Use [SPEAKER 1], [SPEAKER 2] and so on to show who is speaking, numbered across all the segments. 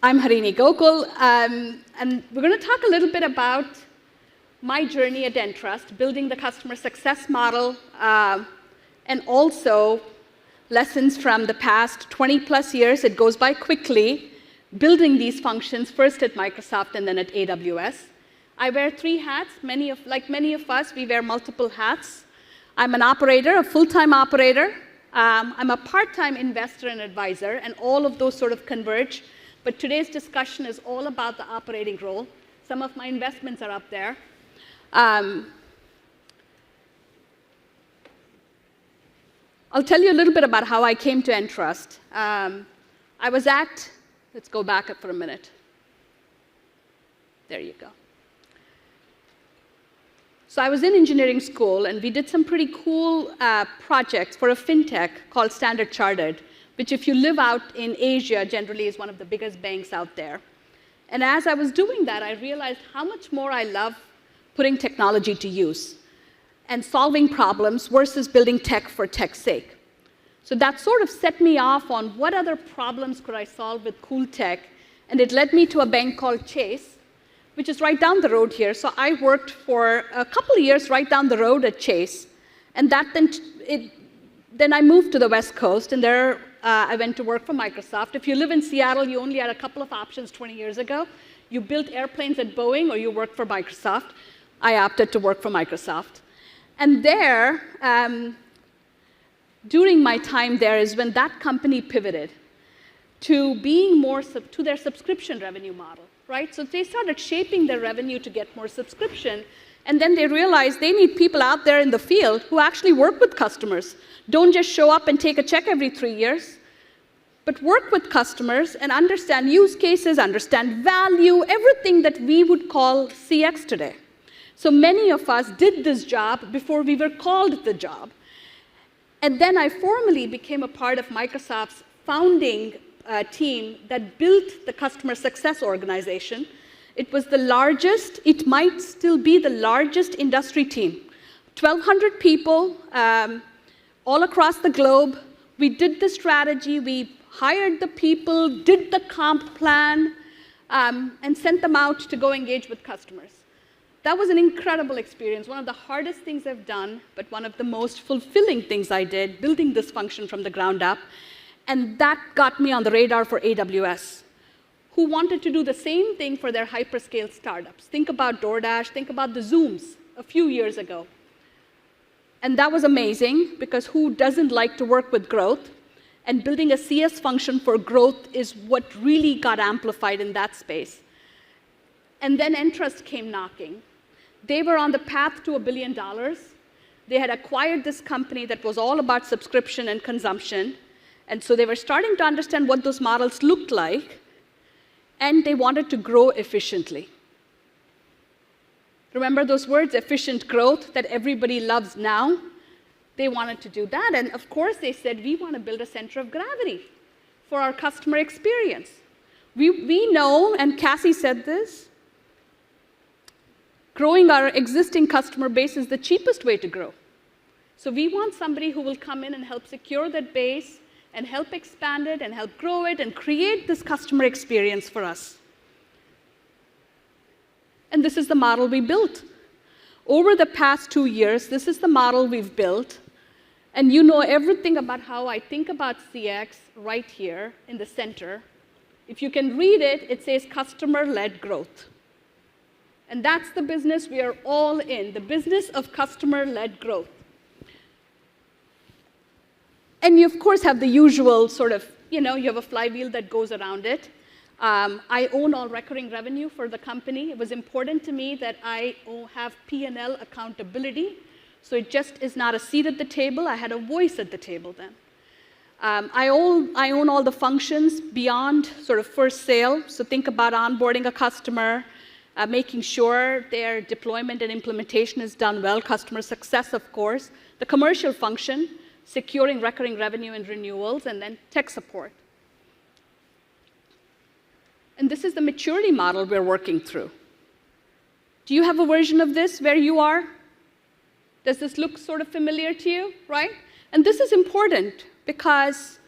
[SPEAKER 1] I'm Harini Gokul, and we're going to talk a little bit about my journey at Entrust, building the customer success model, and also lessons from the past 20+ years. It goes by quickly, building these functions, first at Microsoft and then at AWS. I wear 3 hats. Like many of us, we wear multiple hats. I'm an operator, a full-time operator. I'm a part-time investor and advisor, and all of those sort of converge. But today's discussion is all about the operating role. Some of my investments are up there. I'll tell you a little bit about how I came to Entrust. Let's go back up for a minute. There you go. So I was in engineering school, and we did some pretty cool projects for a fintech called Standard Chartered, which if you live out in Asia, generally is one of the biggest banks out there. And as I was doing that, I realized how much more I love putting technology to use and solving problems versus building tech for tech's sake. So that sort of set me off on what other problems could I solve with cool tech, and it led me to a bank called Chase, which is right down the road here. So I worked for a couple of years right down the road at Chase, and then I moved to the West Coast, and there I went to work for Microsoft. If you live in Seattle, you only had a couple of options 20 years ago. You built airplanes at Boeing, or you worked for Microsoft. I opted to work for Microsoft. And there, during my time there is when that company pivoted to being more to their subscription revenue model, right? So they started shaping their revenue to get more subscription, and then they realized they need people out there in the field who actually work with customers. Don't just show up and take a check every 3 years, but work with customers and understand use cases, understand value, everything that we would call CX today. So many of us did this job before we were called the job. And then I formally became a part of Microsoft's founding team that built the customer success organization. It was the largest, it might still be the largest industry team. 1,200 people all across the globe. We did the strategy, we hired the people, did the comp plan, and sent them out to go engage with customers. That was an incredible experience, one of the hardest things I've done, but one of the most fulfilling things I did, building this function from the ground up. And that got me on the radar for AWS, who wanted to do the same thing for their hyperscale startups. Think about DoorDash, think about the Zooms a few years ago. And that was amazing, because who doesn't like to work with growth? And building a CS function for growth is what really got amplified in that space. And then Entrust came knocking. They were on the path to $1 billion. They had acquired this company that was all about subscription and consumption. And so they were starting to understand what those models looked like, and they wanted to grow efficiently. Remember those words, efficient growth, that everybody loves now? They wanted to do that, and of course they said, we want to build a center of gravity for our customer experience. We know, and Cassie said this, growing our existing customer base is the cheapest way to grow. So we want somebody who will come in and help secure that base, and help expand it, and help grow it, and create this customer experience for us. And this is the model we built. Over the past 2 years, this is the model we've built. And you know everything about how I think about CX right here in the center. If you can read it, it says customer-led growth. And that's the business we are all in, the business of customer-led growth. And you, of course, have the usual sort of, you have a flywheel that goes around it. I own all recurring revenue for the company. It was important to me that I have P&L accountability. So it just is not a seat at the table. I had a voice at the table then. I own all the functions beyond sort of first sale. So think about onboarding a customer, making sure their deployment and implementation is done well, customer success, of course, the commercial function, securing recurring revenue and renewals, and then tech support. And this is the maturity model we're working through. Do you have a version of this where you are? Does this look sort of familiar to you, right? And this is important because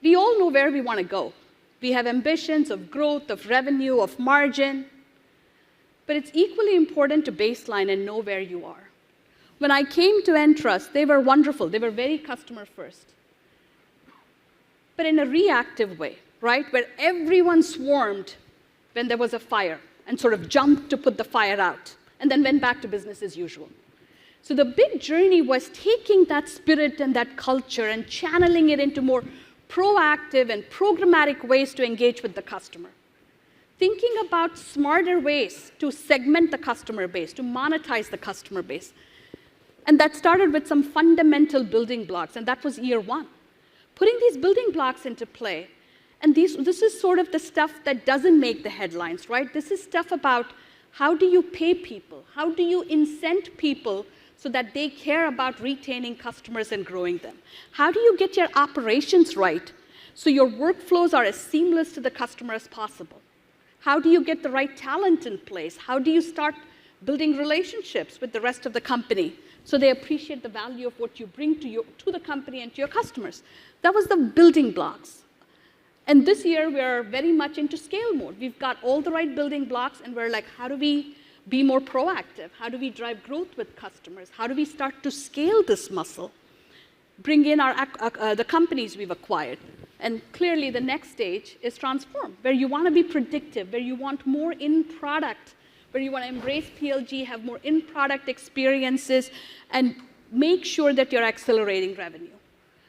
[SPEAKER 1] we all know where we want to go. We have ambitions of growth, of revenue, of margin. But it's equally important to baseline and know where you are. When I came to Entrust, they were wonderful. They were very customer first. But in a reactive way, right? Where everyone swarmed when there was a fire and sort of jumped to put the fire out and then went back to business as usual. So the big journey was taking that spirit and that culture and channeling it into more proactive and programmatic ways to engage with the customer. Thinking about smarter ways to segment the customer base, to monetize the customer base. And that started with some fundamental building blocks, and that was year one. Putting these building blocks into play. And this is sort of the stuff that doesn't make the headlines, right? This is stuff about how do you pay people? How do you incent people so that they care about retaining customers and growing them? How do you get your operations right so your workflows are as seamless to the customer as possible? How do you get the right talent in place? How do you start building relationships with the rest of the company so they appreciate the value of what you bring to the company and to your customers? That was the building blocks. And this year, we're very much into scale mode. We've got all the right building blocks, and we're like, how do we be more proactive? How do we drive growth with customers? How do we start to scale this muscle? Bring in the companies we've acquired. And clearly, the next stage is transform, where you want to be predictive, where you want more in-product, where you want to embrace PLG, have more in-product experiences, and make sure that you're accelerating revenue.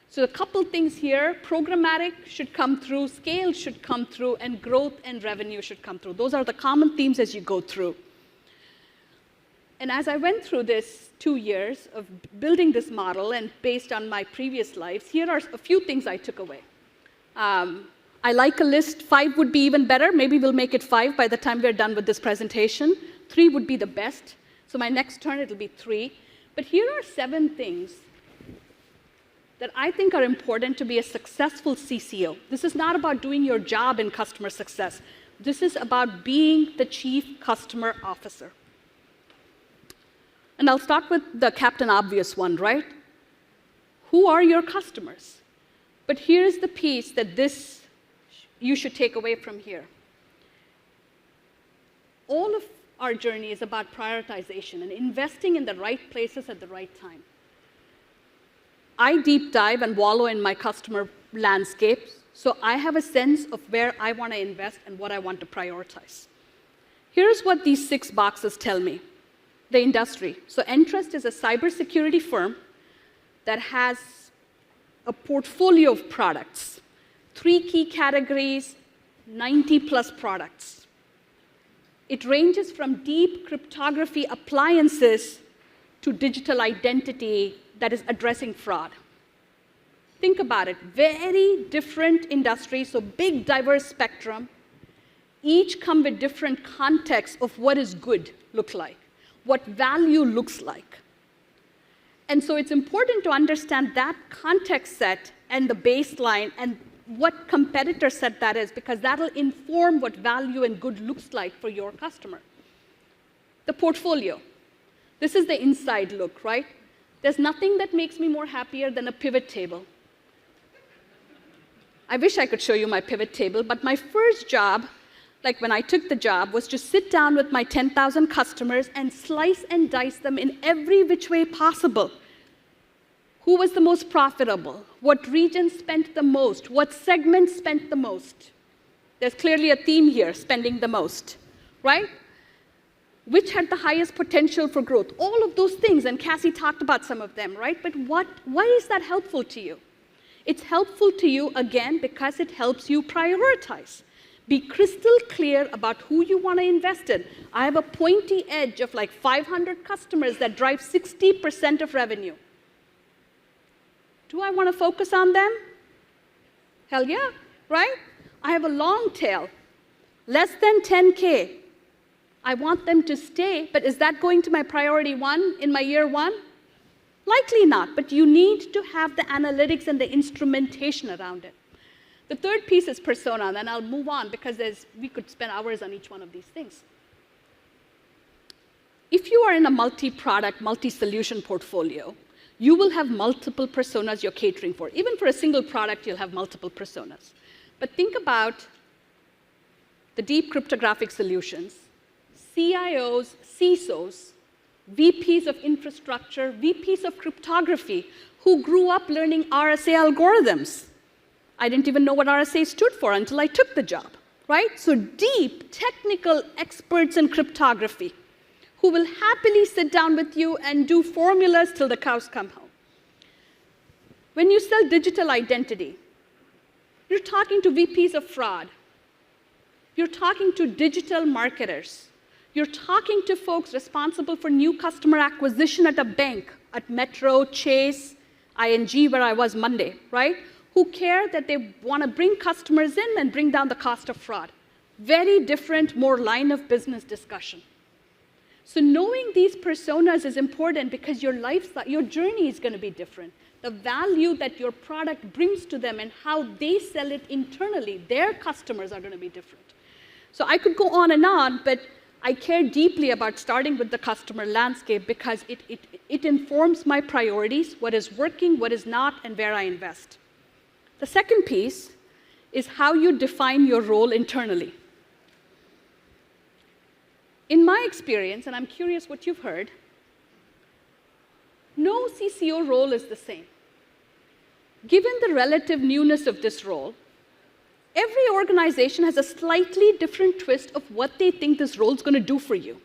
[SPEAKER 1] So a couple things here. Programmatic should come through, scale should come through, and growth and revenue should come through. Those are the common themes as you go through. And as I went through this 2 years of building this model and based on my previous lives, here are a few things I took away. I like a list. 5 would be even better. Maybe we'll make it 5 by the time we're done with this presentation. 3 would be the best. So my next turn, it'll be 3. But here are 7 things that I think are important to be a successful CCO. This is not about doing your job in customer success. This is about being the chief customer officer. And I'll start with the Captain Obvious one, right? Who are your customers? But here's the piece that you should take away from here. All of our journey is about prioritization and investing in the right places at the right time. I deep dive and wallow in my customer landscape, so I have a sense of where I want to invest and what I want to prioritize. Here's what these 6 boxes tell me. The industry. So Entrust is a cybersecurity firm that has a portfolio of products. 3 key categories, 90+ products. It ranges from deep cryptography appliances to digital identity that is addressing fraud. Think about it. Very different industries, so big, diverse spectrum. Each come with different contexts of what is good look like, what value looks like. And so it's important to understand that context set and the baseline and what competitor set that is, because that'll inform what value and good looks like for your customer. The portfolio. This is the inside look, right? There's nothing that makes me more happier than a pivot table. I wish I could show you my pivot table, but my first job, like when I took the job, was to sit down with my 10,000 customers and slice and dice them in every which way possible. Who was the most profitable? What regions spent the most? What segments spent the most? There's clearly a theme here, spending the most, right? Which had the highest potential for growth? All of those things, and Cassie talked about some of them, right? But why is that helpful to you? It's helpful to you, again, because it helps you prioritize. Be crystal clear about who you want to invest in. I have a pointy edge of like 500 customers that drive 60% of revenue. Do I want to focus on them? Hell yeah, right? I have a long tail, less than 10K. I want them to stay, but is that going to my priority 1 in my year 1? Likely not, but you need to have the analytics and the instrumentation around it. The third piece is persona, and then I'll move on because we could spend hours on each one of these things. If you are in a multi-product, multi-solution portfolio, you will have multiple personas you're catering for. Even for a single product, you'll have multiple personas. But think about the deep cryptographic solutions, CIOs, CISOs, VPs of infrastructure, VPs of cryptography, who grew up learning RSA algorithms. I didn't even know what RSA stood for until I took the job, right? So deep technical experts in cryptography who will happily sit down with you and do formulas till the cows come home. When you sell digital identity, you're talking to VPs of fraud. You're talking to digital marketers. You're talking to folks responsible for new customer acquisition at a bank, at Metro, Chase, ING, where I was Monday, right? Who care that they want to bring customers in and bring down the cost of fraud. Very different, more line of business discussion. So knowing these personas is important because your journey is going to be different. The value that your product brings to them and how they sell it internally, their customers are going to be different. So I could go on, but I care deeply about starting with the customer landscape because it informs my priorities, what is working, what is not, and where I invest. The second piece is how you define your role internally. In my experience, and I'm curious what you've heard, no CCO role is the same. Given the relative newness of this role, every organization has a slightly different twist of what they think this role is going to do for you.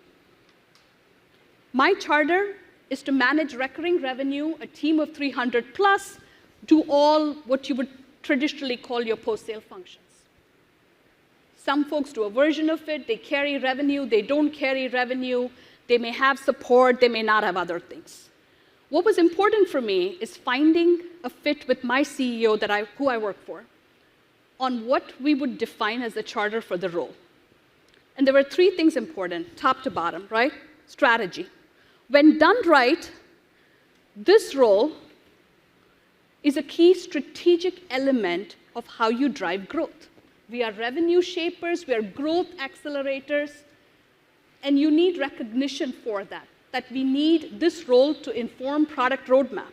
[SPEAKER 1] My charter is to manage recurring revenue, a team of 300 plus, do all what you would traditionally call your post-sale functions. Some folks do a version of it, they carry revenue, they don't carry revenue, they may have support, they may not have other things. What was important for me is finding a fit with my CEO who I work for on what we would define as the charter for the role. And there were three things important, top to bottom, right? Strategy. When done right, this role is a key strategic element of how you drive growth. We are revenue shapers, we are growth accelerators, and you need recognition for that we need this role to inform product roadmap,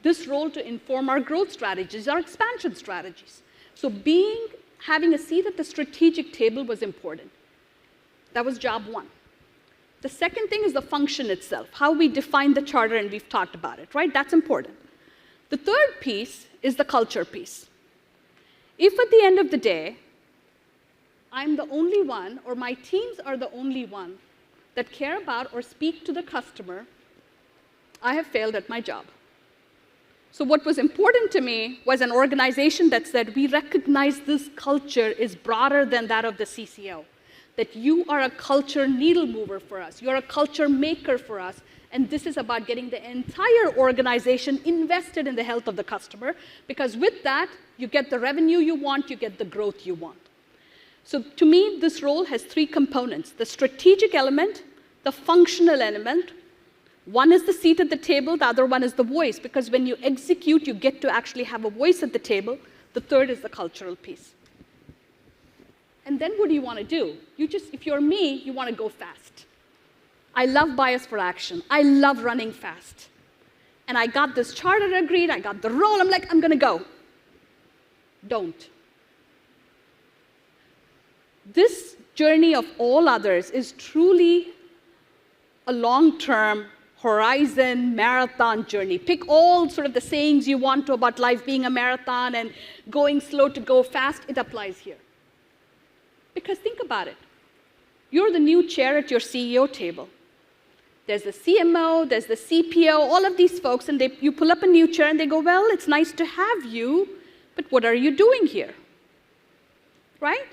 [SPEAKER 1] this role to inform our growth strategies, our expansion strategies. So having a seat at the strategic table was important. That was job one. The second thing is the function itself, how we define the charter, and we've talked about it, right? That's important. The third piece is the culture piece. If at the end of the day, I'm the only one, or my teams are the only one that care about or speak to the customer, I have failed at my job. So what was important to me was an organization that said, we recognize this culture is broader than that of the CCO, that you are a culture needle mover for us, you're a culture maker for us, and this is about getting the entire organization invested in the health of the customer, because with that, you get the revenue you want, you get the growth you want. So to me, this role has three components: the strategic element, the functional element. One is the seat at the table, the other one is the voice, because when you execute, you get to actually have a voice at the table. The third is the cultural piece. And then what do you want to do? If you're me, you want to go fast. I love bias for action. I love running fast. And I got this charter agreed, I got the role, I'm like, I'm going to go. Don't. This journey of all others is truly a long-term horizon marathon journey. Pick all sort of the sayings you want to about life being a marathon and going slow to go fast. It applies here. Because think about it. You're the new chair at your CEO table. There's the CMO, there's the CPO, all of these folks, and you pull up a new chair and they go, well, it's nice to have you, but what are you doing here? Right?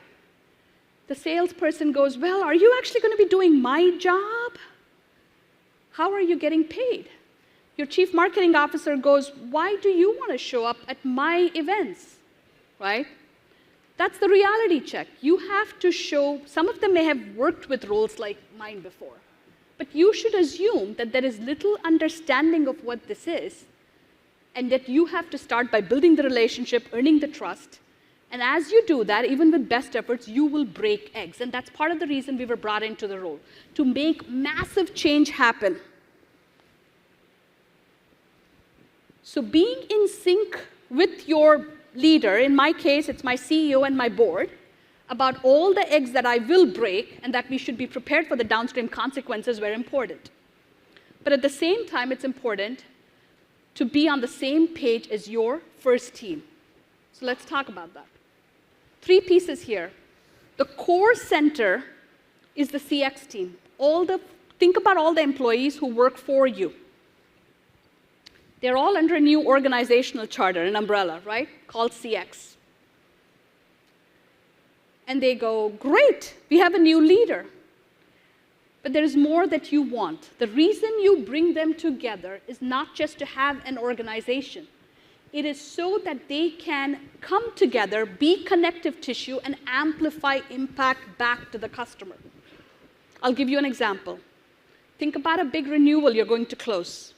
[SPEAKER 1] The salesperson goes, well, are you actually going to be doing my job? How are you getting paid? Your chief marketing officer goes, why do you want to show up at my events? Right? That's the reality check. You have to show, some of them may have worked with roles like mine before, but you should assume that there is little understanding of what this is, and that you have to start by building the relationship, earning the trust, and as you do that, even with best efforts, you will break eggs. And that's part of the reason we were brought into the role, to make massive change happen. So being in sync with your leader, in my case, it's my CEO and my board, about all the eggs that I will break and that we should be prepared for the downstream consequences were important. But at the same time, it's important to be on the same page as your first team. So let's talk about that. 3 pieces here. The core center is the CX team. Think about all the employees who work for you. They're all under a new organizational charter, an umbrella, right, called CX. And they go, great, we have a new leader. But there is more that you want. The reason you bring them together is not just to have an organization. It is so that they can come together, be connective tissue, and amplify impact back to the customer. I'll give you an example. Think about a big renewal you're going to close.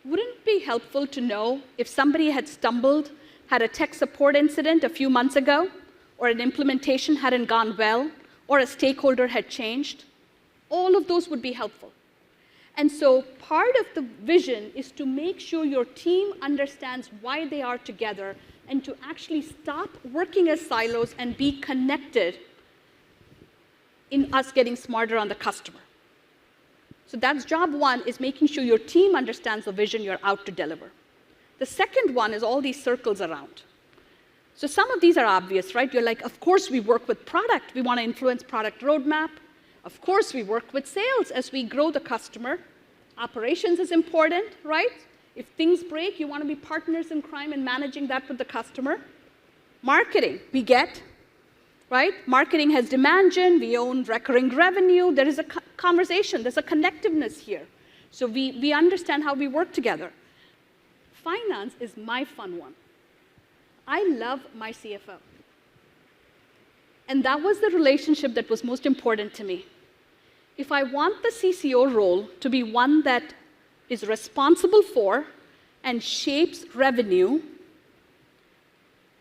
[SPEAKER 1] Wouldn't it be helpful to know if somebody had stumbled, had a tech support incident a few months ago, or an implementation hadn't gone well, or a stakeholder had changed? All of those would be helpful. And so part of the vision is to make sure your team understands why they are together and to actually stop working as silos and be connected in us getting smarter on the customer. So that's job 1, is making sure your team understands the vision you're out to deliver. The second one is all these circles around. So some of these are obvious, right? You're like, of course we work with product. We want to influence product roadmap. Of course we work with sales as we grow the customer. Operations is important, right? If things break, you want to be partners in crime in managing that with the customer. Marketing, we get, right? Marketing has demand gen, we own recurring revenue. There is a conversation, there's a connectiveness here. So we understand how we work together. Finance is my fun one. I love my CFO. And that was the relationship that was most important to me. If I want the CCO role to be one that is responsible for and shapes revenue,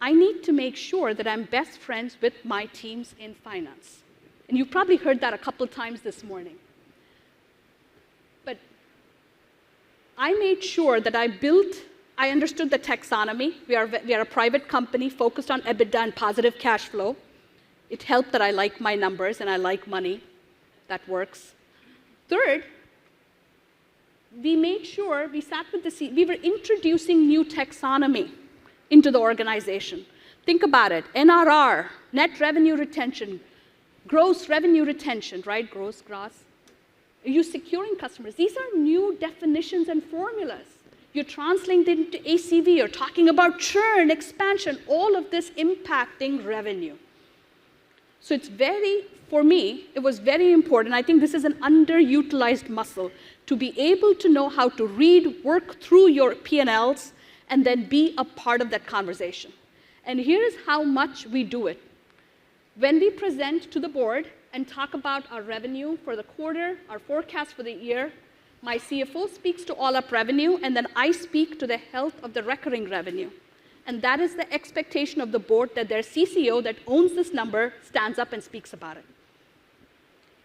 [SPEAKER 1] I need to make sure that I'm best friends with my teams in finance. And you've probably heard that a couple times this morning. But I made sure that I understood the taxonomy. We are a private company focused on EBITDA and positive cash flow. It helped that I like my numbers and I like money. That works. Third, we made sure we sat with we were introducing new taxonomy into the organization. Think about it. NRR, net revenue retention, gross revenue retention, right? Gross. Are you securing customers? These are new definitions and formulas. You're translating them into ACV. You're talking about churn, expansion, all of this impacting revenue. So for me, it was very important. I think this is an underutilized muscle to be able to know how to read, work through your P&Ls, and then be a part of that conversation. And here's how much we do it. When we present to the board and talk about our revenue for the quarter, our forecast for the year, my CFO speaks to all up revenue, and then I speak to the health of the recurring revenue. And that is the expectation of the board, that their CCO that owns this number stands up and speaks about it.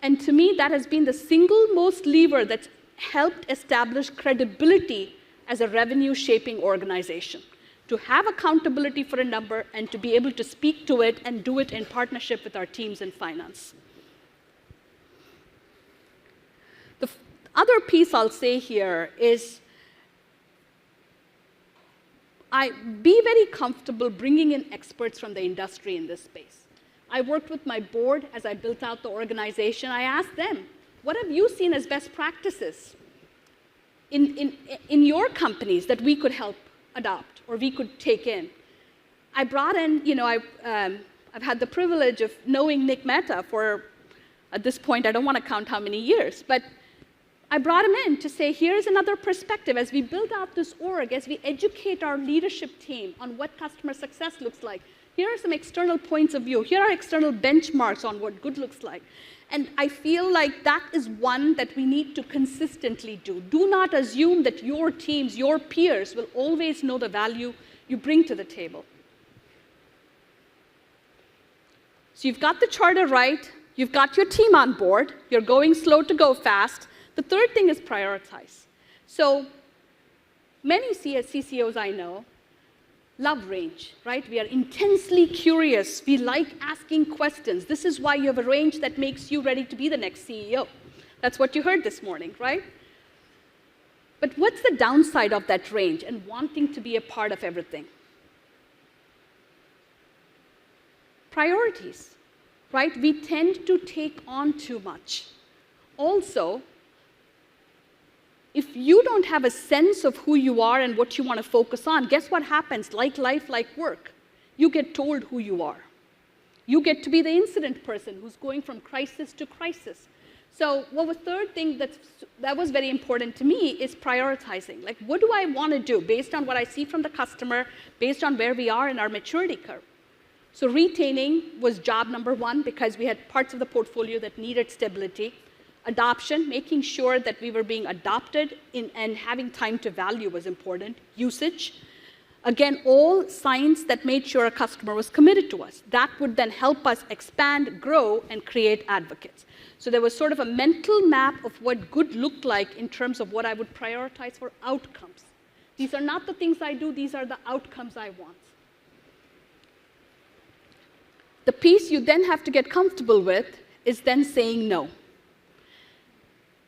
[SPEAKER 1] And to me, that has been the single most lever that's helped establish credibility as a revenue-shaping organization. To have accountability for a number and to be able to speak to it and do it in partnership with our teams in finance. The other piece I'll say here is be very comfortable bringing in experts from the industry in this space. I worked with my board as I built out the organization. I asked them, what have you seen as best practices in your companies that we could help adopt or we could take in? I brought in, I've had the privilege of knowing Nick Mehta for, at this point, I don't want to count how many years, but I brought him in to say, here's another perspective. As we build out this org, as we educate our leadership team on what customer success looks like, here are some external points of view. Here are external benchmarks on what good looks like. And I feel like that is one that we need to consistently do. Do not assume that your teams, your peers, will always know the value you bring to the table. So you've got the charter right. You've got your team on board. You're going slow to go fast. The third thing is prioritize. So many CCOs I know love range, right? We are intensely curious. We like asking questions. This is why you have a range that makes you ready to be the next CEO. That's what you heard this morning, right? But what's the downside of that range and wanting to be a part of everything? Priorities, right? We tend to take on too much. Also, if you don't have a sense of who you are and what you want to focus on, guess what happens? Like life, like work. You get told who you are. You get to be the incident person who's going from crisis to crisis. So, well, the third thing that was very important to me is prioritizing. Like, what do I want to do based on what I see from the customer, based on where we are in our maturity curve? So retaining was job number one because we had parts of the portfolio that needed stability. Adoption, making sure that we were being adopted and having time to value was important. Usage, again, all signs that made sure a customer was committed to us. That would then help us expand, grow, and create advocates. So there was sort of a mental map of what good looked like in terms of what I would prioritize for outcomes. These are not the things I do, these are the outcomes I want. The piece you then have to get comfortable with is then saying no.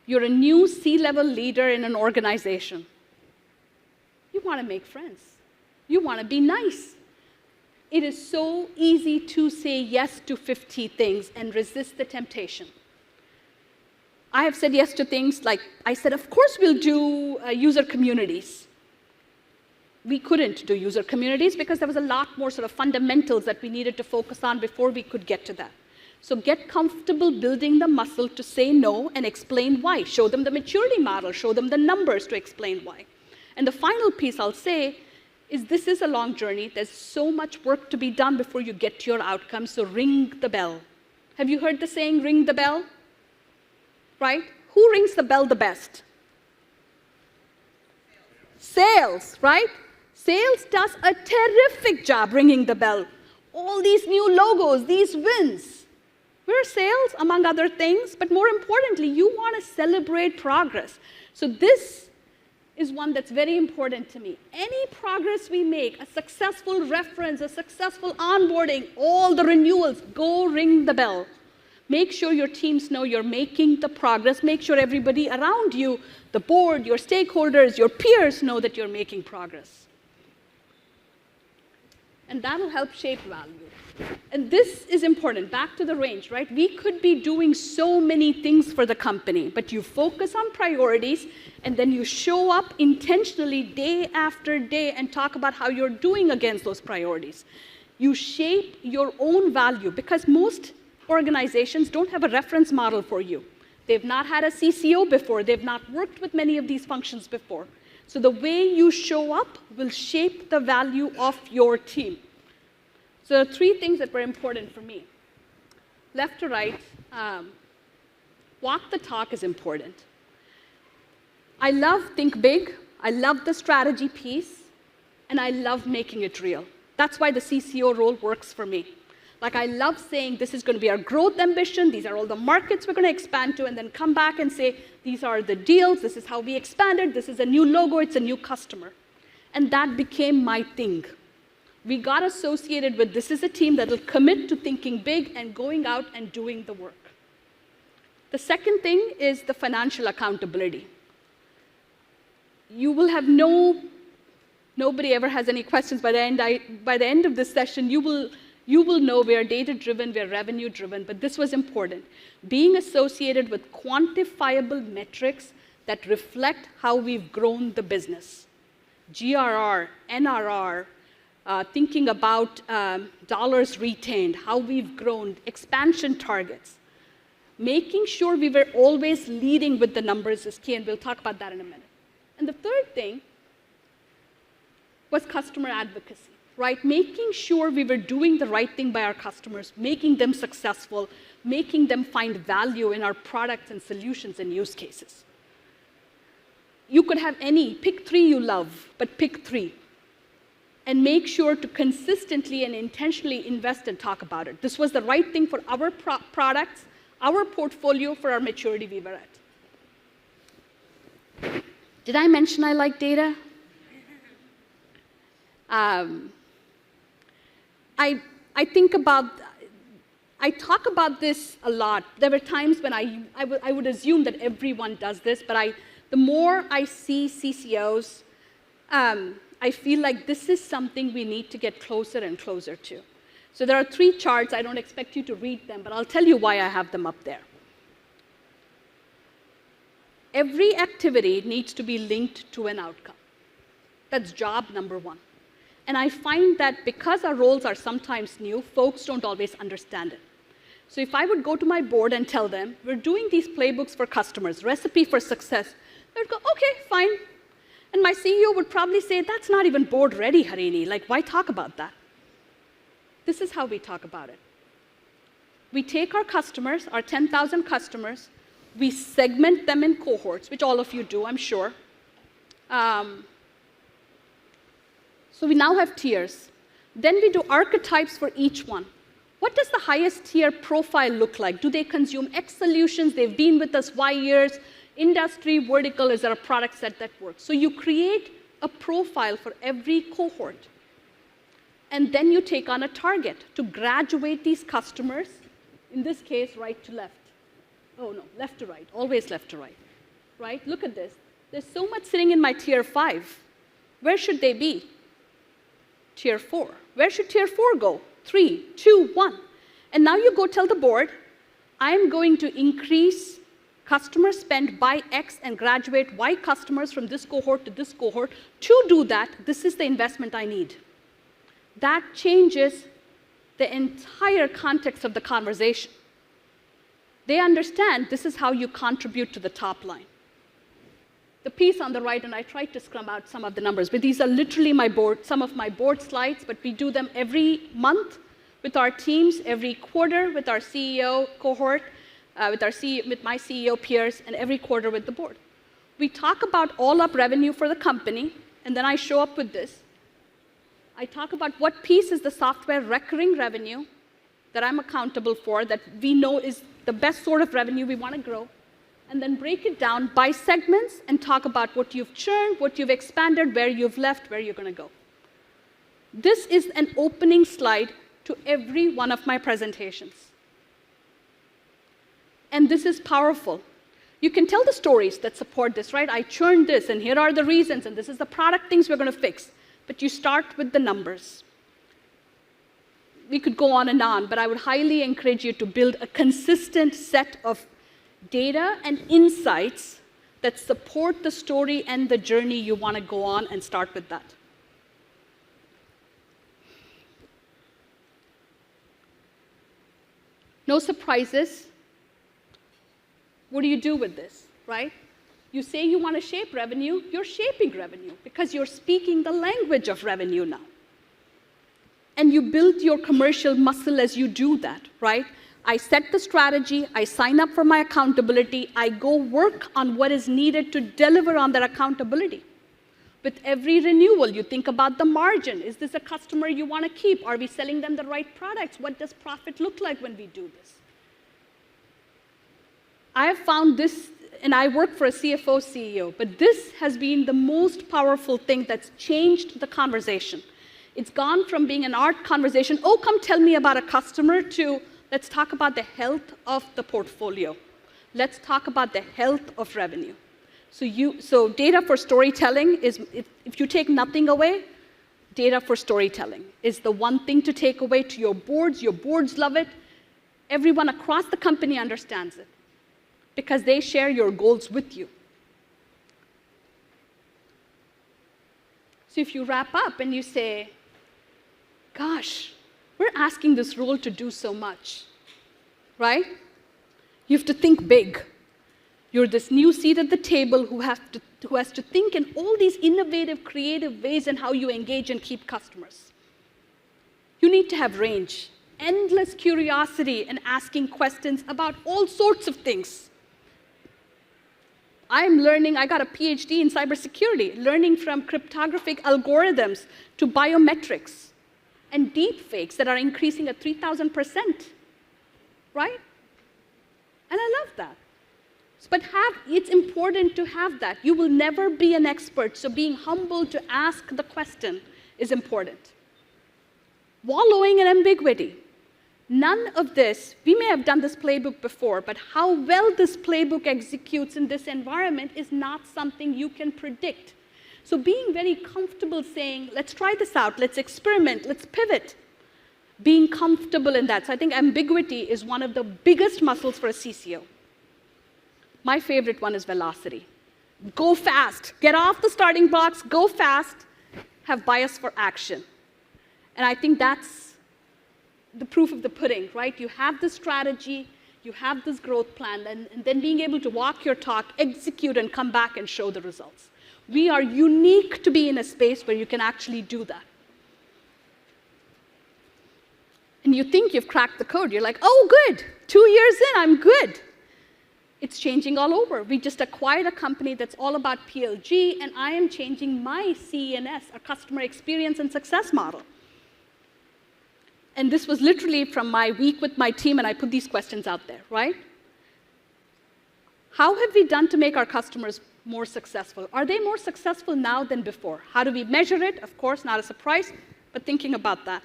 [SPEAKER 1] You're a new C-level leader in an organization. You want to make friends. You want to be nice. It is so easy to say yes to 50 things and resist the temptation. I have said yes to things like, I said, of course we'll do user communities. We couldn't do user communities because there was a lot more sort of fundamentals that we needed to focus on before we could get to that. So get comfortable building the muscle to say no and explain why. Show them the maturity model, show them the numbers to explain why. And the final piece I'll say is this is a long journey. There's so much work to be done before you get to your outcomes, so ring the bell. Have you heard the saying, ring the bell? Right? Who rings the bell the best? Sales, right? Sales does a terrific job ringing the bell. All these new logos, these wins. We're sales, among other things, but more importantly, you want to celebrate progress. So this is one that's very important to me. Any progress we make, a successful reference, a successful onboarding, all the renewals, go ring the bell. Make sure your teams know you're making the progress. Make sure everybody around you, the board, your stakeholders, your peers know that you're making progress. And that'll help shape value. And this is important, back to the range, right? We could be doing so many things for the company, but you focus on priorities, and then you show up intentionally day after day and talk about how you're doing against those priorities. You shape your own value, because most organizations don't have a reference model for you. They've not had a CCO before. They've not worked with many of these functions before. So the way you show up will shape the value of your team. So there are three things that were important for me. Left to right, walk the talk is important. I love think big. I love the strategy piece. And I love making it real. That's why the CCO role works for me. Like, I love saying this is going to be our growth ambition. These are all the markets we're going to expand to, and then come back and say, these are the deals. This is how we expanded. This is a new logo. It's a new customer. And that became my thing. We got associated with this is a team that will commit to thinking big and going out and doing the work. The second thing is the financial accountability. You will have nobody ever has any questions by the end of this session. You will know we are data-driven, we are revenue-driven, but this was important. Being associated with quantifiable metrics that reflect how we've grown the business. GRR, NRR, thinking about dollars retained, how we've grown, expansion targets. Making sure we were always leading with the numbers is key, and we'll talk about that in a minute. And the third thing was customer advocacy. Right? Making sure we were doing the right thing by our customers, making them successful, making them find value in our products and solutions and use cases. You could have pick three you love, but pick three. And make sure to consistently and intentionally invest and talk about it. This was the right thing for our products, our portfolio, for our maturity we were at. Did I mention I like data? I talk about this a lot. There were times when I would assume that everyone does this, but the more I see CCOs, I feel like this is something we need to get closer and closer to. So there are 3 charts. I don't expect you to read them, but I'll tell you why I have them up there. Every activity needs to be linked to an outcome. That's job number 1. And I find that because our roles are sometimes new, folks don't always understand it. So if I would go to my board and tell them, we're doing these playbooks for customers, recipe for success, they would go, okay, fine. And my CEO would probably say, that's not even board ready, Harini. Like, why talk about that? This is how we talk about it. We take our customers, our 10,000 customers, we segment them in cohorts, which all of you do, I'm sure. So we now have tiers. Then we do archetypes for each one. What does the highest tier profile look like? Do they consume X solutions? They've been with us Y years. Industry, vertical, is there a product set that works? So you create a profile for every cohort. And then you take on a target to graduate these customers, in this case, right to left. Oh, no, left to right, always left to right. Right? Look at this. There's so much sitting in my tier 5. Where should they be? Tier 4. Where should tier 4 go? 3, 2, 1. And now you go tell the board, I'm going to increase customer spend by X and graduate Y customers from this cohort to this cohort. To do that, this is the investment I need. That changes the entire context of the conversation. They understand this is how you contribute to the top line. The piece on the right, and I tried to scrum out some of the numbers, but these are literally some of my board slides, but we do them every month with our teams, every quarter with our CEO cohort, with my CEO peers, and every quarter with the board. We talk about all up revenue for the company, and then I show up with this. I talk about what piece is the software recurring revenue that I'm accountable for, that we know is the best sort of revenue we want to grow, and then break it down by segments and talk about what you've churned, what you've expanded, where you've left, where you're going to go. This is an opening slide to every one of my presentations. And this is powerful. You can tell the stories that support this, right? I churned this, and here are the reasons, and this is the product things we're going to fix. But you start with the numbers. We could go on, but I would highly encourage you to build a consistent set of data and insights that support the story and the journey you want to go on, and start with that. No surprises. What do you do with this, right? You say you want to shape revenue, you're shaping revenue because you're speaking the language of revenue now. And you build your commercial muscle as you do that, right? I set the strategy, I sign up for my accountability, I go work on what is needed to deliver on that accountability. With every renewal, you think about the margin. Is this a customer you want to keep? Are we selling them the right products? What does profit look like when we do this? I have found this, and I work for a CFO CEO, but this has been the most powerful thing that's changed the conversation. It's gone from being an art conversation, oh, come tell me about a customer, to let's talk about the health of the portfolio. Let's talk about the health of revenue. So data for storytelling is, if you take nothing away, data for storytelling is the one thing to take away to your boards love it. Everyone across the company understands it because they share your goals with you. So if you wrap up and you say, gosh, we're asking this role to do so much, right? You have to think big. You're this new seat at the table who has to think in all these innovative, creative ways in how you engage and keep customers. You need to have range, endless curiosity, and asking questions about all sorts of things. I'm learning, I got a PhD in cybersecurity, learning from cryptographic algorithms to biometrics and deep fakes that are increasing at 3,000%, right? And I love that. But it's important to have that. You will never be an expert, so being humble to ask the question is important. wallowing in ambiguity. None of this, we may have done this playbook before, but how well this playbook executes in this environment is not something you can predict. So being very comfortable saying, let's try this out, let's experiment, let's pivot. Being comfortable in that. So I think ambiguity is one of the biggest muscles for a CCO. My favorite one is velocity. Go fast. Get off the starting blocks, go fast, have bias for action. And I think that's the proof of the pudding, right? You have this strategy, you have this growth plan, and then being able to walk your talk, execute, and come back and show the results. We are unique to be in a space where you can actually do that. And you think you've cracked the code. You're like, oh, good. 2 years in, I'm good. It's changing all over. We just acquired a company that's all about PLG, and I am changing my CE&S, a customer experience and success model. And this was literally from my week with my team, and I put these questions out there, right? How have we done to make our customers more successful? Are they more successful now than before? How do we measure it? Of course, not a surprise, but thinking about that.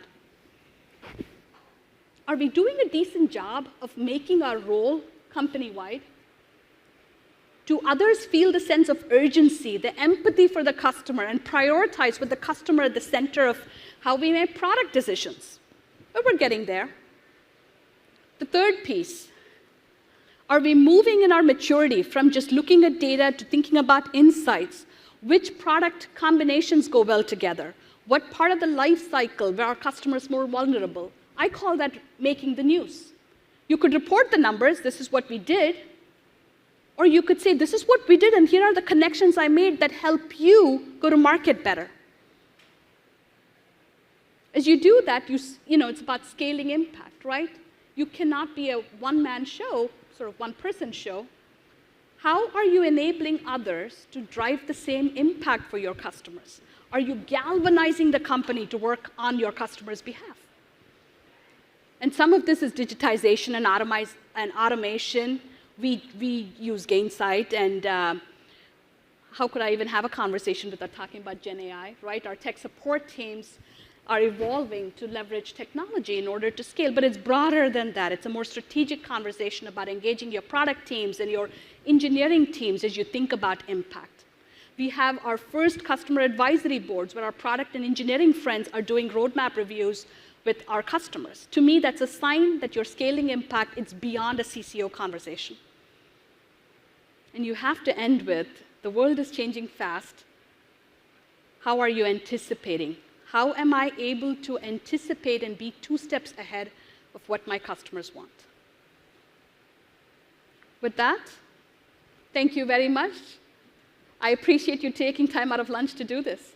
[SPEAKER 1] Are we doing a decent job of making our role company-wide? Do others feel the sense of urgency, the empathy for the customer, and prioritize with the customer at the center of how we make product decisions? But we're getting there. The third piece, are we moving in our maturity from just looking at data to thinking about insights? Which product combinations go well together? What part of the life cycle where our customers more vulnerable? I call that making the news. You could report the numbers, this is what we did, or you could say, this is what we did, and here are the connections I made that help you go to market better. As you do that, it's about scaling impact, right? You cannot be a one-man show, sort of one-person show. How are you enabling others to drive the same impact for your customers? Are you galvanizing the company to work on your customers' behalf? And some of this is digitization and automation. We use Gainsight, and how could I even have a conversation without talking about Gen AI, right? Our tech support teams are evolving to leverage technology in order to scale, but it's broader than that. It's a more strategic conversation about engaging your product teams and your engineering teams as you think about impact. We have our first customer advisory boards where our product and engineering friends are doing roadmap reviews with our customers. To me, that's a sign that you're scaling impact. It's beyond a CCO conversation. And you have to end with, the world is changing fast. How are you anticipating? How am I able to anticipate and be 2 steps ahead of what my customers want? With that, thank you very much. I appreciate you taking time out of lunch to do this.